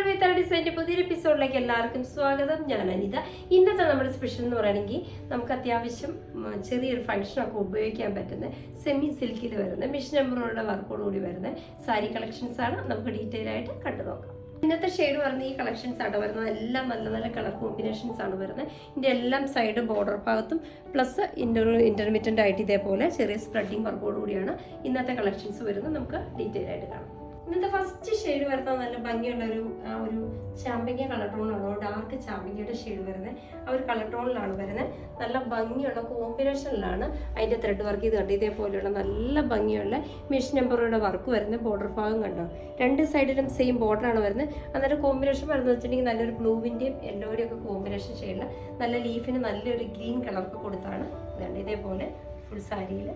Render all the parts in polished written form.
വിത്ത് ഡിസൈൻ്റെ പുതിയൊരു എപ്പിസോഡിലേക്ക് എല്ലാവർക്കും സ്വാഗതം. ഞാൻ അനിത. ഇന്നത്തെ നമ്മുടെ സ്പെഷ്യൽ എന്ന് പറയുകയാണെങ്കിൽ നമുക്ക് അത്യാവശ്യം ചെറിയൊരു ഫംഗ്ഷനൊക്കെ ഉപയോഗിക്കാൻ പറ്റുന്ന സെമി സിൽക്കിൽ വരുന്ന മിഷൻ എംബ്രോയിഡറിയുടെ വർക്കോടുകൂടി വരുന്ന സാരി കളക്ഷൻസ് ആണ്. നമുക്ക് ഡീറ്റെയിൽ ആയിട്ട് കണ്ടു നോക്കാം. ഇന്നത്തെ ഷെയ്ഡ് വരുന്ന ഈ കളക്ഷൻസ് ആണ് വരുന്നത്. എല്ലാം നല്ല നല്ല കളർ കോമ്പിനേഷൻസ് ആണ് വരുന്നത്. ഇതിൻ്റെ എല്ലാം സൈഡ് ബോർഡർ ഭാഗത്തും പ്ലസ് ഇന്റർമീഡിയൻ്റ് ആയിട്ട് ഇതേപോലെ ചെറിയ സ്പ്രെഡിങ് വർക്കോടുകൂടിയാണ് ഇന്നത്തെ കളക്ഷൻസ് വരുന്നത്. നമുക്ക് ഡീറ്റെയിൽ ആയിട്ട് കാണാം. ഇന്നത്തെ ഫസ്റ്റ് ഷെയ്ഡ് വരുന്നത് നല്ല ഭംഗിയുള്ള ഒരു ചാമ്പങ്ങ കളർ ടോണാണോ, ഡാർക്ക് ചാമ്പങ്ങയുടെ ഷെയ്ഡ് വരുന്നത്. ആ ഒരു കളർ ടോണിലാണ് വരുന്നത്. നല്ല ഭംഗിയുള്ള കോമ്പിനേഷനിലാണ് അതിൻ്റെ ത്രെഡ് വർക്ക് ചെയ്ത് കണ്ടത്. ഇതേപോലെയുള്ള നല്ല ഭംഗിയുള്ള മിഷൻ എംബ്രോയിഡറിയുടെ വർക്ക് വരുന്നത്. ബോർഡർ ഭാഗം കണ്ടോ, രണ്ട് സൈഡിലും സെയിം ബോർഡറാണ് വരുന്നത്. അന്നേരം കോമ്പിനേഷൻ വരുന്നത് വെച്ചിട്ടുണ്ടെങ്കിൽ നല്ലൊരു ബ്ലൂവിൻ്റെയും യെല്ലോയുടെയും ഒക്കെ കോമ്പിനേഷൻ ഷെയ്ഡിൽ നല്ല ലീഫിന് നല്ലൊരു ഗ്രീൻ കളർക്ക് കൊടുത്താണ് ഇതുണ്ട്. ഇതേപോലെ ഫുൾ സാരിയിൽ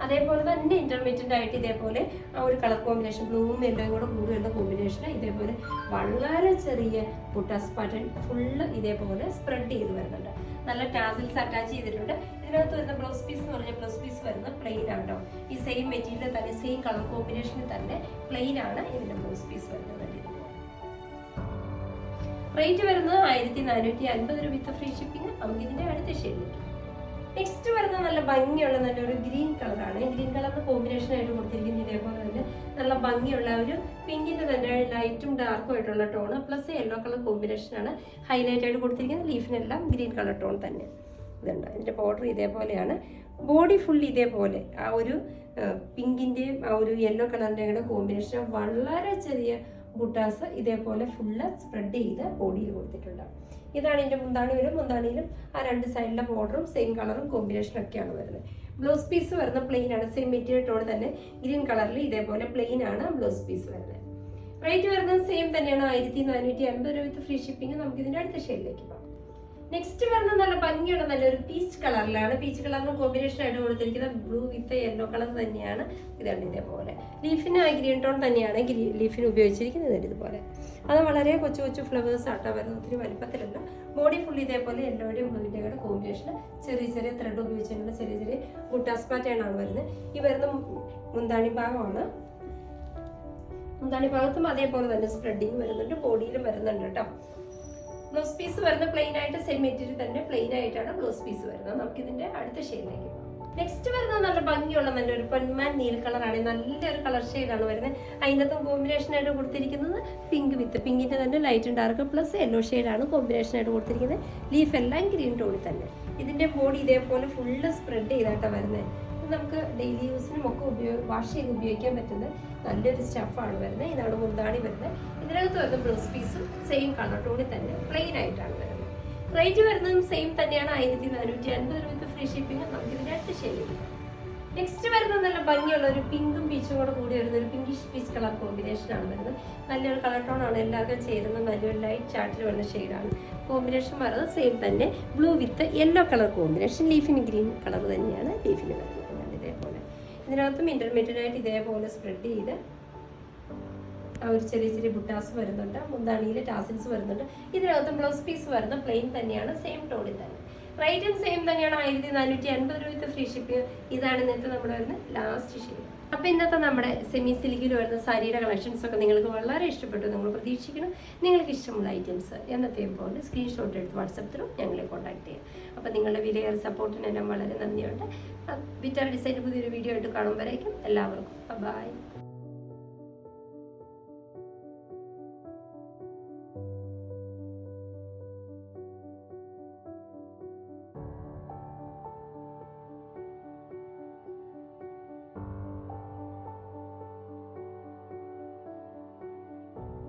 അതേപോലെ തന്നെ ഇന്റർമീഡിയൻ്റ് ആയിട്ട് ഇതേപോലെ ആ ഒരു കളർ കോമ്പിനേഷൻ ബ്ലൂവും യെല്ലോയും കൂടെ കൂടുതലുള്ള കോമ്പിനേഷൻ ഇതേപോലെ വളരെ ചെറിയ ബുട്ടാസ് പാറ്റേൺ ഫുള്ള് ഇതേപോലെ സ്പ്രെഡ് ചെയ്ത് വരുന്നുണ്ട്. നല്ല ടാസിൽസ് അറ്റാച്ച് ചെയ്തിട്ടുണ്ട്. ഇതിനകത്ത് വരുന്ന ബ്ലൗസ് പീസ് എന്ന് പറഞ്ഞാൽ ബ്ലൗസ് പീസ് വരുന്ന പ്ലെയിൻ ആണോ, ഈ സെയിം മെറ്റീരിയൽ തന്നെ സെയിം കളർ കോമ്പിനേഷനിൽ തന്നെ പ്ലെയിൻ ആണ് ഇതിന്റെ ബ്ലൗസ് പീസ് വരുന്നത്. റേറ്റ് വരുന്നത് 1450 രൂപ വിത്ത് ഫ്രീ ഷിപ്പിംഗ്. നമുക്ക് ഇതിന്റെ അടുത്ത ഷെയ്ഡിലേക്ക്. നെക്സ്റ്റ് വരുന്നത് നല്ല ഭംഗിയുള്ള നല്ലൊരു ഗ്രീൻ കളറാണ്. ഗ്രീൻ കളറിന് കോമ്പിനേഷൻ ആയിട്ട് കൊടുത്തിരിക്കുന്നത് ഇതേപോലെ തന്നെ നല്ല ഭംഗിയുള്ള ഒരു പിങ്കിന്റെ തന്നെ ലൈറ്റും ഡാർക്കും ആയിട്ടുള്ള ടോണ് പ്ലസ് യെല്ലോ കളർ കോമ്പിനേഷനാണ് ഹൈലൈറ്റ് ആയിട്ട് കൊടുത്തിരിക്കുന്നത്. ലീഫിനെല്ലാം ഗ്രീൻ കളർ ടോൺ തന്നെ ഇതുണ്ട്. ഇതിന്റെ ബോർഡർ ഇതേപോലെയാണ്. ബോഡി ഫുൾ ഇതേപോലെ ആ ഒരു പിങ്കിന്റെയും ആ ഒരു യെല്ലോ കളറിന്റെയും കൂടെ കോമ്പിനേഷൻ വളരെ ചെറിയ ബുട്ടാസ് ഇതേപോലെ ഫുള്ള് സ്പ്രെഡ് ചെയ്ത് ബോഡിയിൽ കൊടുത്തിട്ടുണ്ട്. ഇതാണ് ഇതിന്റെ മുന്താണിയിലും ആ രണ്ട് സൈഡിലെ ബോർഡറും സെയിം കളറും കോമ്പിനേഷൻ ഒക്കെയാണ് വരുന്നത്. ബ്ലൗസ് പീസ് വരുന്ന പ്ലെയിൻ ആണ്. സെയിം മെറ്റീരിയൽ ടോൺ തന്നെ ഗ്രീൻ കളറിൽ ഇതേപോലെ പ്ലെയിൻ ആണ് ബ്ലൗസ് പീസ് വരുന്നത്. റേറ്റ് വരുന്നത് സെയിം തന്നെയാണ് 1450 രൂപ വിത്ത് ഫ്രീ ഷിപ്പിംഗ്. നമുക്ക് ഇതിന്റെ അടുത്ത ഷെയ്ഡിലേക്ക് പോകാം. നെക്സ്റ്റ് വരുന്നത് നല്ല ഭംഗിയുള്ള നല്ലൊരു പീച്ച് കളറിലാണ്. പീച്ച് കളറിന് കോമ്പിനേഷൻ ആയിട്ട് കൊടുത്തിരിക്കുന്നത് ബ്ലൂ വിത്ത് യെല്ലോ കളർ തന്നെയാണ്. ഇതാണ് ഇതേപോലെ ലീഫിന് ഗ്രീൻ ടോൺ തന്നെയാണ് ലീഫിന് ഉപയോഗിച്ചിരിക്കുന്നത്. ഇതുപോലെ അത് വളരെ കൊച്ചു കൊച്ചു ഫ്ലവേഴ്സ് ആട്ടോ വരുന്നത്, ഒത്തിരി വലിപ്പത്തിലല്ല. ബോഡി ഫുൾ ഇതേപോലെ യെല്ലോയുടെയും ബ്ലൂവിൻ്റെയും കൂടെ കോമ്പിനേഷൻ ചെറിയ ചെറിയ ത്രെഡ് ഉപയോഗിച്ചുള്ള ചെറിയ ചെറിയ ബുട്ടാസ് പാറ്റേൺ ആണ് വരുന്നത്. ഈ വരുന്ന മുന്താണി ഭാഗമാണ്. മുന്താണി ഭാഗത്തും അതേപോലെ തന്നെ സ്പ്രെഡിങ് വരുന്നുണ്ട്, ബോഡിയിലും വരുന്നുണ്ട് കേട്ടോ. ബ്ലൗസ് പീസ് വരുന്ന പ്ലെയിൻ ആയിട്ട് സെയിം മെറ്റീരിയൽ തന്നെ പ്ലെയിൻ ആയിട്ടാണ് ബ്ലൗസ് പീസ് വരുന്നത്. നമുക്ക് ഇതിന്റെ അടുത്ത ഷെയ്ഡിലേക്ക് പോകാം. നെക്സ്റ്റ് വരുന്നത് നല്ല ഭംഗിയുള്ള നല്ലൊരു പൊന്മാൻ നീല കളറാണ്. നല്ലൊരു കളർ ഷെയ്ഡാണ് വരുന്നത്. അതിനകത്ത് കോമ്പിനേഷൻ ആയിട്ട് കൊടുത്തിരിക്കുന്നത് പിങ്ക് വിത്ത് പിങ്കിന്റെ തന്നെ ലൈറ്റ് ഡാർക്ക് പ്ലസ് യെല്ലോ ഷെയ്ഡാണ് കോമ്പിനേഷൻ ആയിട്ട് കൊടുത്തിരിക്കുന്നത്. ലീഫ് എല്ലാം ഗ്രീൻ ടോണിൽ തന്നെ. ഇതിന്റെ ബോഡി ഇതേപോലെ ഫുള്ള് സ്പ്രെഡ് ചെയ്തായിട്ടാണ് വരുന്നത്. നമുക്ക് ഡെയിലി യൂസിനും ഒക്കെ വാഷ് ചെയ്ത് ഉപയോഗിക്കാൻ പറ്റുന്ന നല്ലൊരു സ്റ്റഫാണ് വരുന്നത്. ഇതാണ് മുന്താണി വരുന്നത്. ഇതിനകത്ത് വരുന്ന ബ്ലൗസ് പീസും സെയിം കളർ ടോണിൽ തന്നെ പ്ലെയിൻ ആയിട്ടാണ് വരുന്നത്. റേറ്റ് വരുന്നതും സെയിം തന്നെയാണ് 1450 രൂപ ഫ്രീ ഷിപ്പിംഗ്. നമുക്ക് ഇതിന്റെ അടുത്ത ഷെയ്ഡ്. നെക്സ്റ്റ് വരുന്നത് നല്ല ഭംഗിയുള്ള ഒരു പിങ്കും പീച്ചും കൂടെ കൂടി വരുന്ന ഒരു പിങ്കിഷ് പീച്ച് കളർ കോമ്പിനേഷൻ ആണ് വരുന്നത്. നല്ലൊരു കളർ ടോൺ ആണ്. എല്ലാവർക്കും ചേരുന്ന നല്ലൊരു ലൈറ്റ് ചാർട്ടിൽ വരുന്ന ഷെയ്ഡാണ്. കോമ്പിനേഷൻ വരുന്നത് സെയിം തന്നെ blue with yellow colour combination. ലീഫിന് ഗ്രീൻ കളർ തന്നെയാണ് ലീഫിന് വരുന്നത്. ഇതേപോലെ ഇതിനകത്തും ഇന്റർമീഡിയറ്റ് ആയിട്ട് ഇതേപോലെ സ്പ്രെഡ് ചെയ്ത് ആ ഒരു ചെറിയ ചെറിയ ബുട്ടാസ് വരുന്നുണ്ട്. മുന്താണിയിൽ ടാസിൽസ് വരുന്നുണ്ട്. ഇതിനകത്തും ബ്ലൗസ് പീസ് വരുന്ന പ്ലെയിൻ തന്നെയാണ് സെയിം ടോണിൽ തന്നെ. റേറ്റും സെയിം തന്നെയാണ് 1450 രൂപ വിത്ത് ഫ്രീ ഷിപ്പിംഗ്. ഇതാണ് ഇന്നത്തെ നമ്മുടെ വരുന്ന ലാസ്റ്റ് ഷെയ്ഡ്. അപ്പോൾ ഇന്നത്തെ നമ്മുടെ സെമി സിൽക്കിൽ വരുന്ന സാരിയുടെ കളക്ഷൻസ് ഒക്കെ നിങ്ങൾക്ക് വളരെ ഇഷ്ടപ്പെട്ടു നമ്മൾ പ്രതീക്ഷിക്കണം. നിങ്ങൾക്ക് ഇഷ്ടമുള്ള ഐറ്റംസ് എന്നത്തെയും പോലെ സ്ക്രീൻഷോട്ട് എടുത്ത് വാട്സപ്പ് ത്രൂ ഞങ്ങളെ കോൺടാക്ട് ചെയ്യാം. അപ്പോൾ നിങ്ങളുടെ വിലയേറെ സപ്പോർട്ടിനെല്ലാം വളരെ നന്ദിയുണ്ട്. വിറ്റാർ ഡിസൈൻ പുതിയൊരു വീഡിയോ ആയിട്ട് കാണുമ്പോഴേക്കും എല്ലാവർക്കും ബൈ.